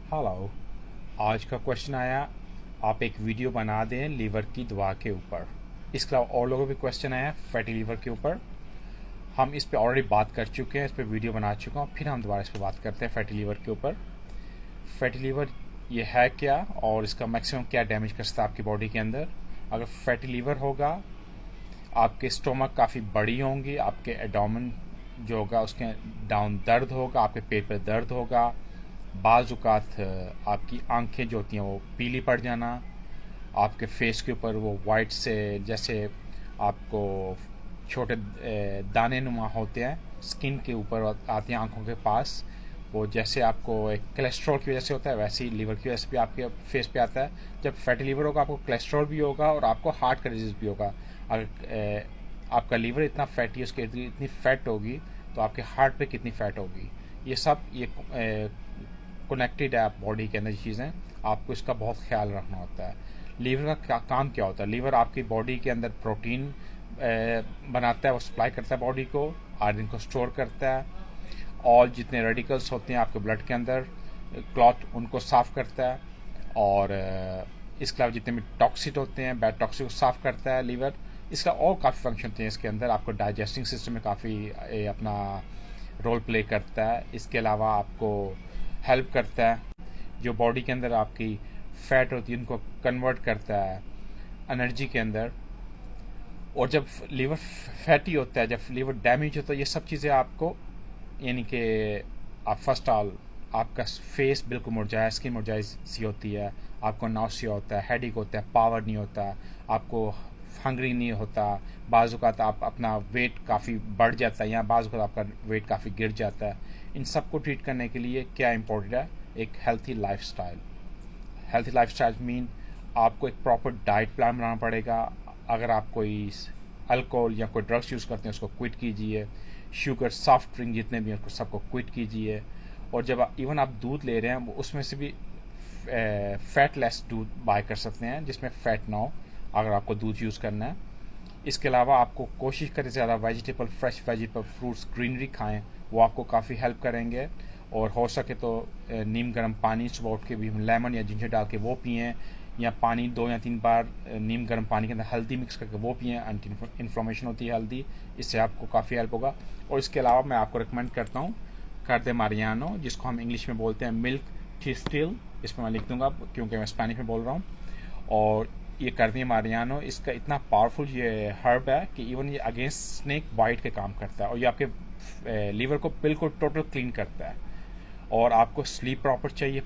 Hello. आज का question आया, आप एक वीडियो बना दें लीवर की दवा के ऊपर। इसके अलावा और लोगों भी क्वेश्चन आया फैटी लीवर के ऊपर। हम इस पे ऑलरेडी बात कर चुके हैं, इस पे वीडियो बना चुका हूँ, फिर हम दोबारा इस पे बात करते हैं फैटी लीवर के ऊपर। फैटी लीवर ये है क्या और इसका मैक्सिमम क्या डैमेज कर सकता है आपकी बॉडी के अंदर। अगर फैटी लीवर होगा, आपके स्टोमक काफ़ी बड़ी होंगी, आपके एडोमेन जो होगा उसके डाउन दर्द होगा, आपके पेट पे दर्द होगा, बाज़ औक़ात आपकी आंखें जो होती हैं वो पीली पड़ जाना, आपके फेस के ऊपर वो वाइट से जैसे आपको छोटे दाने नुमा होते हैं स्किन के ऊपर आते हैं आंखों के पास, वो जैसे आपको एक कोलेस्ट्रॉल की वजह से होता है वैसे ही लीवर की वजह से भी आपके फेस पे आता है। जब फैटी लीवर होगा आपको कोलेस्ट्रॉल भी होगा और आपको हार्ट का डिजीज़ भी होगा। अगर आपका लीवर इतना फैटी, उसके इतनी फैट होगी तो आपके हार्ट पे कितनी फैट होगी। ये सब ये कनेक्टेड है बॉडी के अंदर चीज़ें, आपको इसका बहुत ख्याल रखना होता है। लीवर का काम क्या होता है? लीवर आपकी बॉडी के अंदर प्रोटीन बनाता है, वो सप्लाई करता है बॉडी को, आयरन को स्टोर करता है, और जितने रेडिकल्स होते हैं आपके ब्लड के अंदर क्लॉट उनको साफ करता है, और इसके अलावा जितने भी टॉक्सिक होते हैं बैड टॉक्सिक को साफ करता है लीवर। इसका और काफ़ी फंक्शन होते हैं इसके अंदर, आपको डाइजेस्टिंग सिस्टम में काफ़ी अपना रोल प्ले करता है। इसके अलावा आपको हेल्प करता है, जो बॉडी के अंदर आपकी फैट होती है उनको कन्वर्ट करता है एनर्जी के अंदर। और जब लीवर फैटी होता है, जब लीवर डैमेज होता है, ये सब चीज़ें आपको यानी कि आप फर्स्ट ऑल आपका फेस बिल्कुल मुरझाया, स्किन मुरझाई सी होती है, आपको नाउसिया होता है, हेडेक होता है, पावर नहीं होता, आपको हंग्री नहीं होता, बाज़-औक़ात आप अपना वेट काफ़ी बढ़ जाता है या बाज़-औक़ात आपका वेट काफ़ी गिर जाता है। इन सब को ट्रीट करने के लिए क्या इम्पोर्टेंट है? एक healthy lifestyle. Healthy lifestyle mean आपको एक प्रॉपर डाइट प्लान बनाना पड़ेगा। अगर आप कोई अल्कोहल या कोई ड्रग्स यूज़ करते हैं उसको क्विट कीजिए, शुगर सॉफ्ट ड्रिंक जितने भी हैं उसको सबको क्विट कीजिए। और जब इवन आप दूध ले रहे हैं उसमें से भी फैट लेस दूध बाय कर सकते हैं जिसमें फ़ैट ना हो, अगर आपको दूध यूज़ करना है। इसके अलावा आपको कोशिश करें ज़्यादा vegetable, fresh vegetable, fruits, greenery खाएं, वो आपको काफ़ी हेल्प करेंगे। और हो सके तो नीम गर्म पानी सुबह उठ के भी लेमन या जिंजर डाल के वो पिएं, या पानी 2 या 3 बार नीम गर्म पानी के अंदर हल्दी मिक्स करके वो पिएं। एंटी इन्फ्लेमेशन होती है हल्दी, इससे आपको काफ़ी हेल्प होगा। और इसके अलावा मैं आपको रिकमेंड करता हूँ कार्दे मारियानो, जिसको हम इंग्लिश में बोलते हैं मिल्क टी स्टिल, इसमें मैं लिख दूंगा क्योंकि मैं स्पेनिश में बोल रहा हूँ। और ये कार्दे मारियानो इसका इतना पावरफुल ये हर्ब है कि इवन ये अगेंस्ट स्नेक बाइट के काम करता है, और ये आपके लीवर को बिल्कुल टोटल क्लीन करता है। और आपको स्लीप प्रॉपर चाहिए।